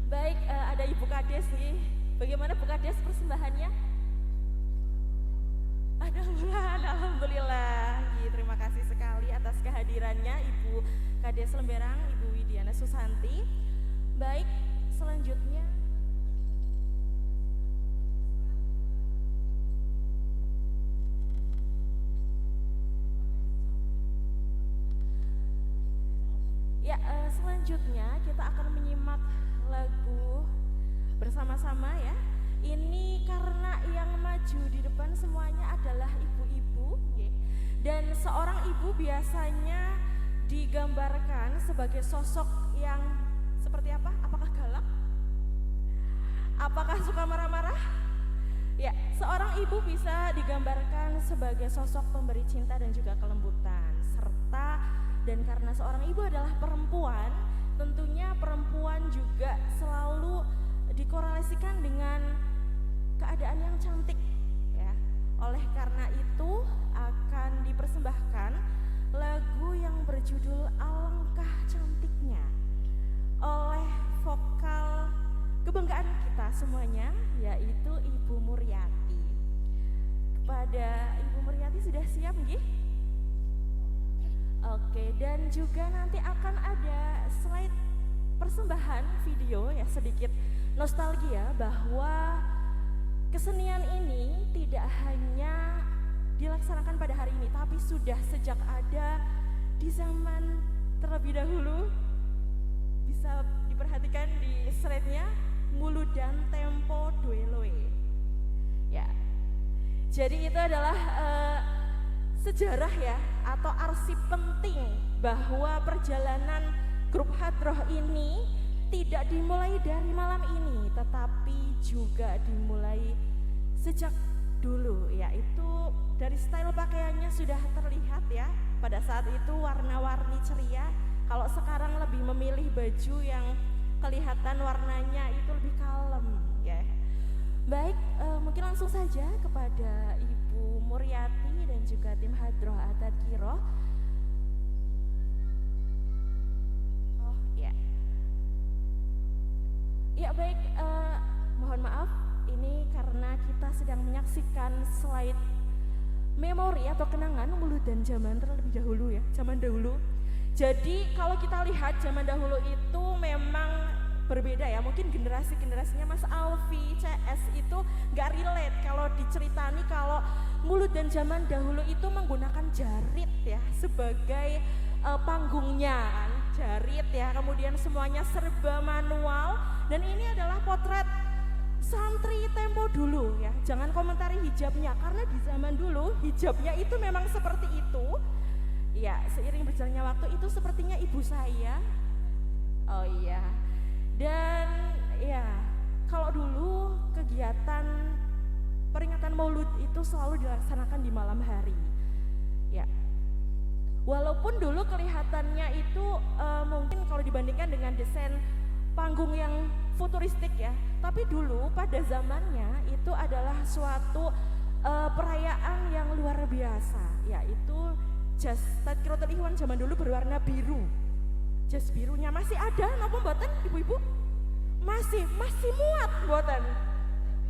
Baik, ada Ibu Kades nih. Bagaimana Bu Kades persembahannya? Alhamdulillah. Terima kasih sekali atas kehadirannya Ibu Kades Lemberang, Ibu Widiana Susanti. Baik, selanjutnya ya, selanjutnya kita akan menyimak lagu bersama-sama ya. Ini karena yang maju di depan semuanya adalah ibu-ibu, ya. Dan seorang ibu biasanya digambarkan sebagai sosok yang seperti apa? Apakah galak? Apakah suka marah-marah? Ya, seorang ibu bisa digambarkan sebagai sosok pemberi cinta dan juga kelembutan, serta dan karena seorang ibu adalah perempuan, tentunya perempuan juga selalu dikorelasikan dengan keadaan yang cantik ya. Oleh karena itu akan dipersembahkan lagu yang berjudul Alangkah Cantiknya oleh vokal kebanggaan kita semuanya, yaitu Ibu Muryati. Kepada Ibu Muryati, sudah siap nggih? Oke, dan juga nanti akan ada slide persembahan video ya, sedikit nostalgia bahwa kesenian ini tidak hanya dilaksanakan pada hari ini, tapi sudah sejak ada di zaman terlebih dahulu. Bisa diperhatikan di slide-nya, Mulu dan Tempo Dueloe. Ya. Jadi itu adalah sejarah ya, atau arsip penting bahwa perjalanan grup Hadroh ini tidak dimulai dari malam ini, tetapi juga dimulai sejak dulu, yaitu dari style pakaiannya sudah terlihat ya. Pada saat itu warna-warni ceria, kalau sekarang lebih memilih baju yang kelihatan warnanya itu lebih kalem ya. Baik, mungkin langsung saja kepada Ibu Muryati dan juga tim Hadroh Atadkiroh. Oh ya. Ya baik, mohon maaf, ini karena kita sedang menyaksikan slide memori atau kenangan Mulu dan Zaman terlebih dahulu ya, zaman dahulu. Jadi kalau kita lihat zaman dahulu itu memang berbeda ya, mungkin generasinya Mas Alfi, CS itu nggak relate kalau diceritani kalau Mulut dan Zaman dahulu itu menggunakan jarit ya sebagai panggungnya kan, jarit ya, kemudian semuanya serba manual, dan ini adalah potret santri tempo dulu ya. Jangan komentari hijabnya, karena di zaman dulu hijabnya itu memang seperti itu. Ya, seiring berjalannya waktu itu sepertinya ibu saya. Oh iya. Dan ya, kalau dulu kegiatan peringatan Maulud itu selalu dilaksanakan di malam hari. Ya. Walaupun dulu kelihatannya itu mungkin kalau dibandingkan dengan desain panggung yang futuristik ya, tapi dulu pada zamannya itu adalah suatu perayaan yang luar biasa, yaitu jas Tadkiratul Ikhwan zaman dulu berwarna biru. Jas birunya masih ada napa mboten ibu-ibu? Masih muat mboten?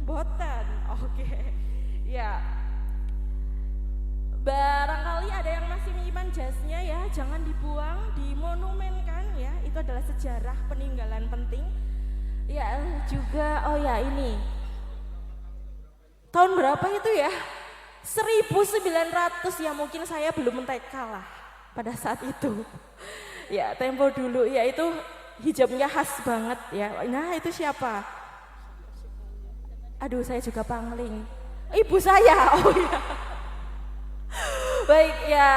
Mboten. Oke. Ya. Barangkali ada yang masih menyimpan jasnya ya, jangan dibuang, dimonumenkan ya. Itu adalah sejarah peninggalan penting. Ya, juga oh ya ini. Tahun berapa itu ya? 1900 ya, mungkin saya belum TK lah pada saat itu. Ya, tempo dulu ya, itu hijabnya khas banget ya. Nah, itu siapa? Aduh, saya juga pangling. Ibu saya. Oh ya. Baik ya,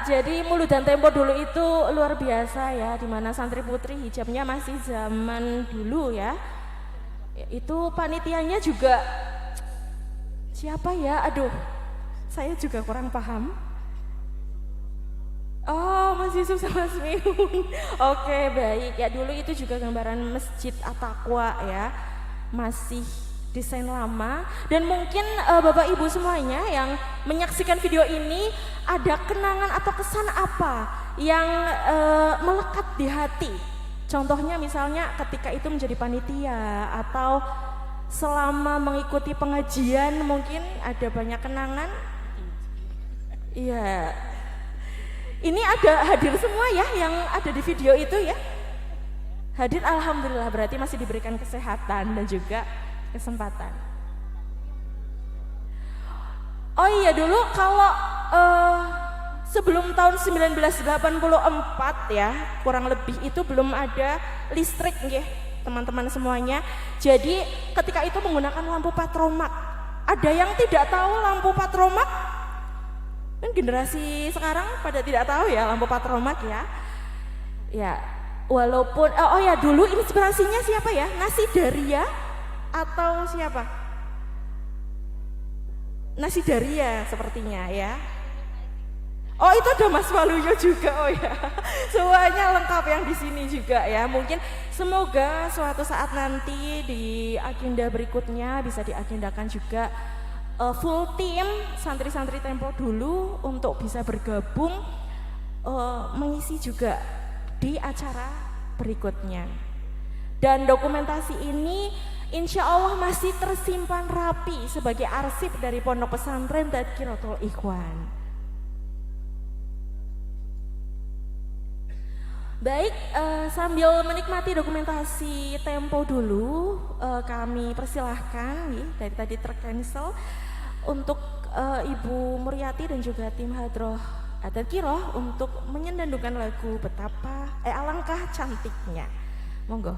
jadi Mulu dan Tempo dulu itu luar biasa ya, dimana santri putri hijabnya masih zaman dulu ya. Ya, itu panitianya juga siapa ya? Aduh, saya juga kurang paham. Oh, Mas Yusuf sama Mas Miun. Oke, baik. Ya dulu itu juga gambaran Masjid At-Taqwa ya. Masih desain lama dan mungkin Bapak Ibu semuanya yang menyaksikan video ini ada kenangan atau kesan apa yang melekat di hati. Contohnya misalnya ketika itu menjadi panitia atau selama mengikuti pengajian mungkin ada banyak kenangan. Iya. Ini ada hadir semua ya yang ada di video itu ya. Hadir alhamdulillah, berarti masih diberikan kesehatan dan juga kesempatan. Oh iya, dulu kalau sebelum tahun 1984 ya, kurang lebih itu belum ada listrik nggih, teman-teman semuanya. Jadi ketika itu menggunakan lampu patromak. Ada yang tidak tahu lampu patromak? Kan generasi sekarang pada tidak tahu ya lampu patromak ya. Ya, walaupun oh ya dulu inspirasinya siapa ya? Nasi Daria atau siapa? Nasi Daria sepertinya ya. Oh itu ada Mas Waluyo juga, oh ya. Semuanya lengkap yang di sini juga ya. Mungkin semoga suatu saat nanti di agenda berikutnya bisa diagendakan juga full tim santri-santri Tempo dulu untuk bisa bergabung mengisi juga di acara berikutnya. Dan dokumentasi ini insya Allah masih tersimpan rapi sebagai arsip dari Pondok Pesantren Tadkiratul Ikhwan. Baik, sambil menikmati dokumentasi Tempo dulu, kami persilahkan dari tadi tercancel untuk Ibu Muryati dan juga tim Hadroh Tadkiroh untuk menyendandungkan lagu Betapa Alangkah Cantiknya. Monggo.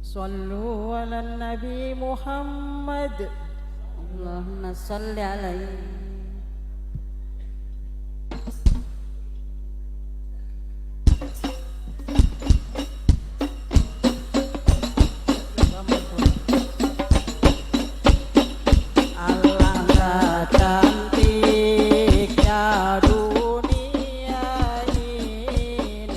Sallu ala Nabi Muhammad. Allahumma salli alaihi. Alangkah cantiknya dunia ini,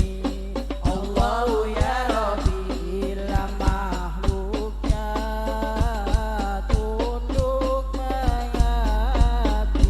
Allahu ya Rabbi, bila makhluknya tunduk mengabdi.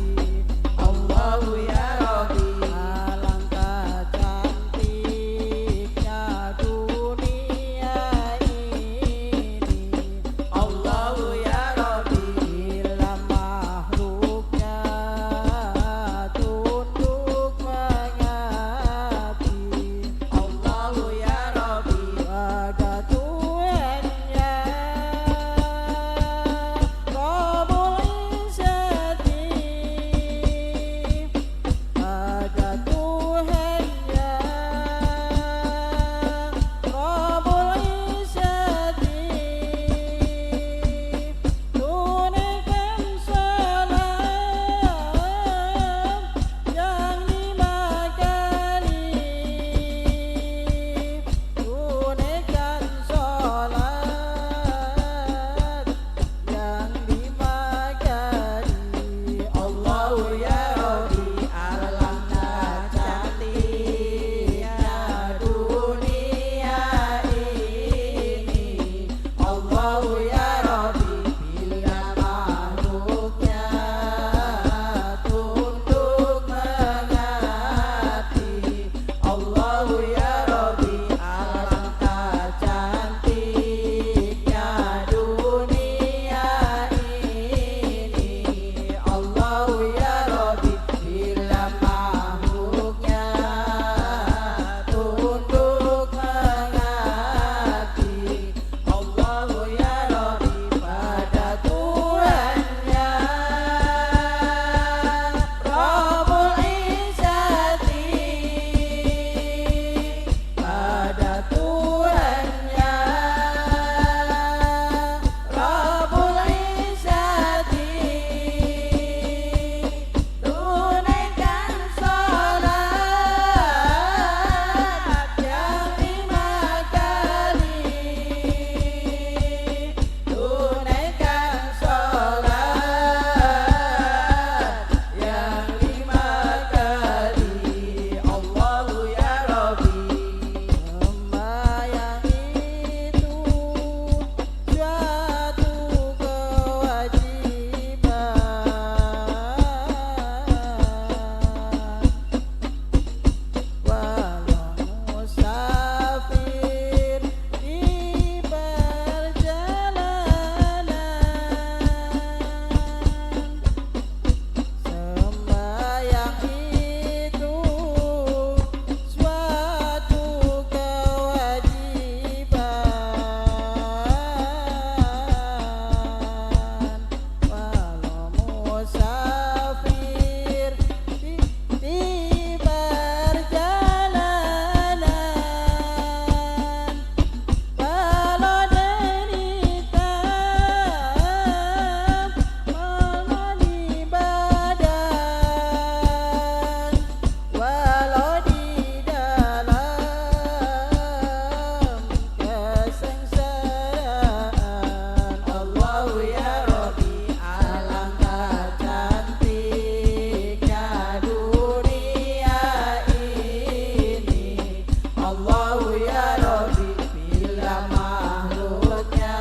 Allahu ya Rabbi bila makhluknya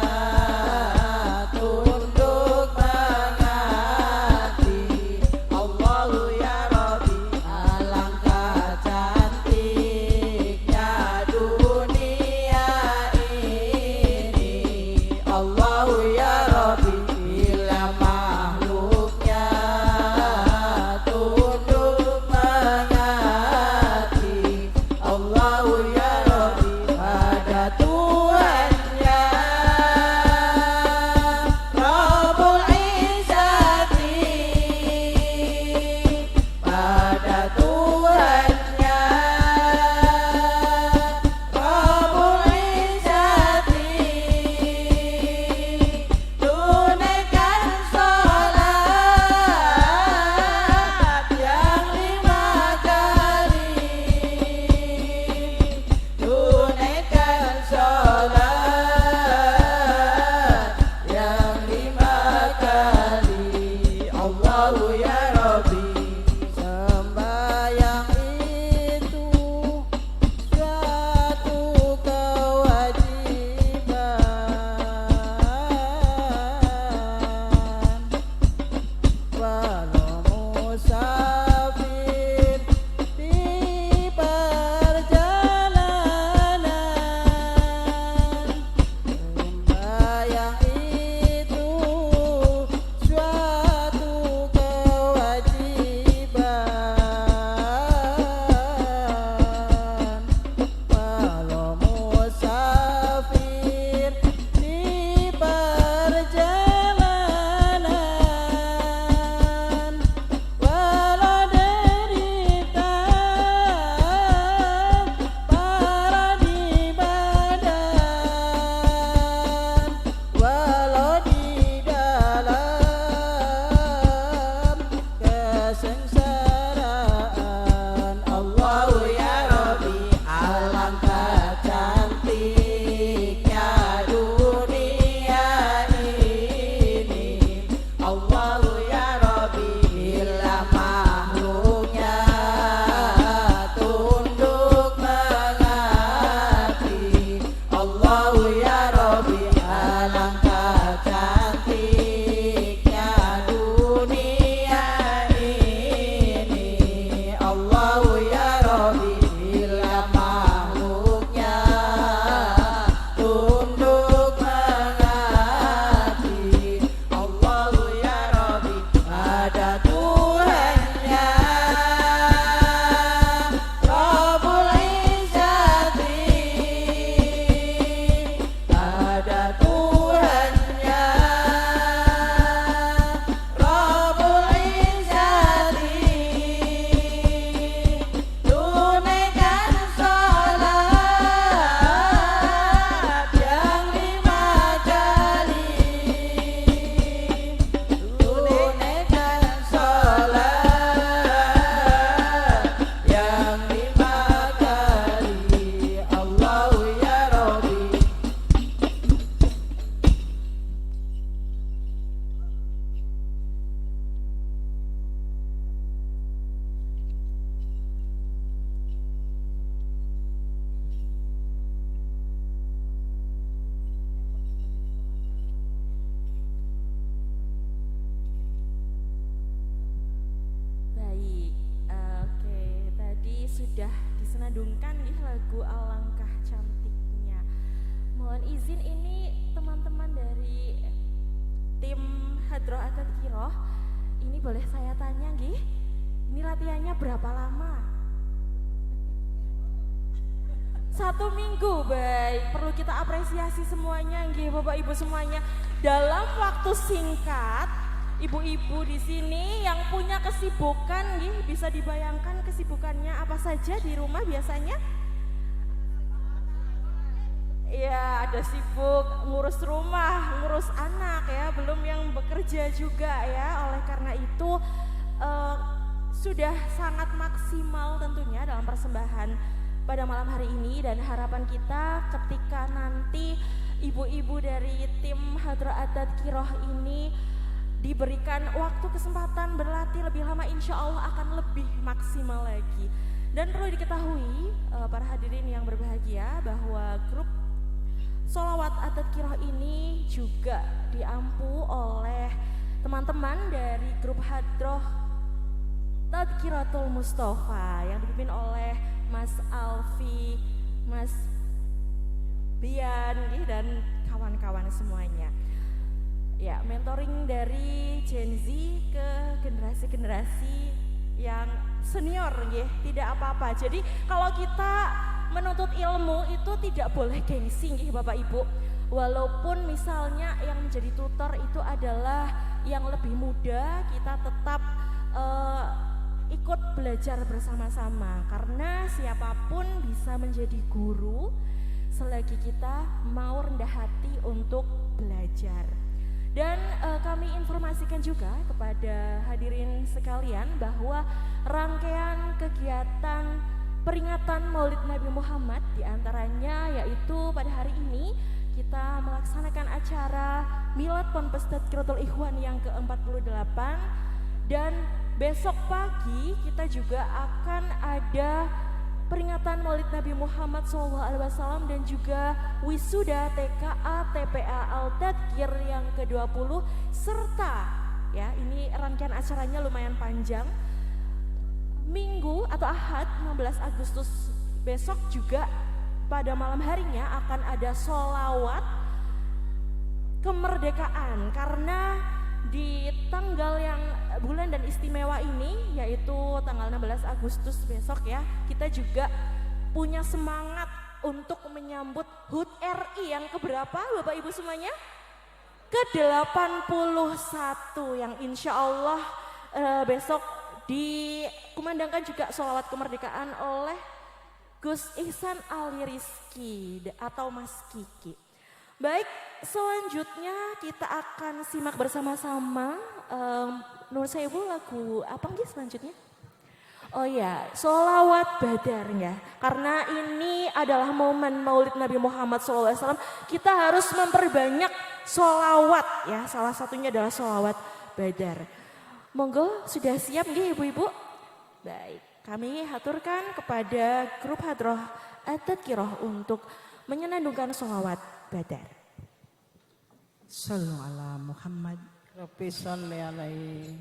tunduk mengabdi. Allahu ya Rabbi alangkah cantiknya dunia ini. Allahu ya Rabbi bila makhluknya tunduk mengabdi. Allahu ya Rabbi pada Tuhannya Rabbul Izzati, pada Tuhannya Rabbul Izzati, tunaikan sholat yang 5 kali, tunaikan sholat yang 5 kali. Allahu ya Rabbi sembahyang itu suatu kewajiban, walau musafir di perjalanan. Sembahyang itu suatu kewajiban, walau musafir di perjalanan, walau derita para di badan, walau di dalam kesengsaraan. Allahu ya Rabbi alangkah cantiknya dunia ini. Allahu ya Rabbi bila makhluknya tunduk mengabdi. Allahu ya Rabbi alangkah cantiknya dunia ini. Allahu ya Rabbi bila makhluknya tunduk mengabdi. Allahu ya Rabbi pada Tuhannya Rabbul Izzati, pada Tuhannya Rabbul Izzati, tunaikan sholat yang 5 kali, tunaikan sholat yang 5 kali. Allahu ya Rabbi. Baik, oke. Tadi sudah disenandungkan nih lagu Alangkah Cantiknya. Mohon izin ini teman-teman dari tim Hadroh Adat Kiroh, ini boleh saya tanya nggih, ini latihannya berapa lama? 1 minggu, baik. Perlu kita apresiasi semuanya nggih Bapak Ibu semuanya. Dalam waktu singkat, ibu-ibu di sini yang punya kesibukan nggih, bisa dibayangkan kesibukannya apa saja di rumah biasanya? Ya, ada sibuk ngurus rumah, ngurus anak ya, belum yang bekerja juga ya. Oleh karena itu sudah sangat maksimal tentunya dalam persembahan pada malam hari ini, dan harapan kita ketika nanti ibu-ibu dari tim Hadroh Adat Kiroh ini diberikan waktu kesempatan berlatih lebih lama, insya Allah akan lebih maksimal lagi. Dan perlu diketahui para hadirin yang berbahagia bahwa grup Sholawat At-Tadhkirah ini juga diampu oleh teman-teman dari grup Hadroh Tadhkiratul Mustofa yang dipimpin oleh Mas Alfi, Mas Bian dan kawan-kawan semuanya. Ya, mentoring dari Gen Z ke generasi-generasi yang senior nggih, tidak apa-apa. Jadi kalau kita menuntut ilmu itu tidak boleh gengsi nggih Bapak Ibu. Walaupun misalnya yang menjadi tutor itu adalah yang lebih muda, kita tetap ikut belajar bersama-sama karena siapapun bisa menjadi guru selagi kita mau rendah hati untuk belajar. Dan kami informasikan juga kepada hadirin sekalian bahwa rangkaian kegiatan peringatan Maulid Nabi Muhammad diantaranya yaitu pada hari ini kita melaksanakan acara Milad Ponpes Tadhkiratul Ikhwan yang ke-48 dan besok pagi kita juga akan ada peringatan Maulid Nabi Muhammad SAW dan juga wisuda TKA TPA Al-Tadhkir yang ke-20 serta ya ini rangkaian acaranya lumayan panjang. Minggu atau Ahad 16 Agustus besok juga pada malam harinya akan ada sholawat kemerdekaan karena di tanggal yang bulan dan istimewa ini yaitu tanggal 16 Agustus besok ya kita juga punya semangat untuk menyambut HUT RI yang keberapa Bapak Ibu semuanya? Ke-81 yang insya Allah besok dikumandangkan juga sholawat kemerdekaan oleh Gus Ihsan Ali Rizki atau Mas Kiki. Baik, selanjutnya kita akan simak bersama-sama Nur Sewu lagu apa nggih selanjutnya? Oh ya, sholawat badar ya. Karena ini adalah momen Maulid Nabi Muhammad SAW, kita harus memperbanyak sholawat ya. Salah satunya adalah sholawat badar. Monggo sudah siap nggih Ibu-ibu? Baik, kami haturkan kepada grup Hadroh At-Tadhkirah untuk menyenandungkan sholawat badar. Sallu ala Muhammad. Rabbi sholli alaihi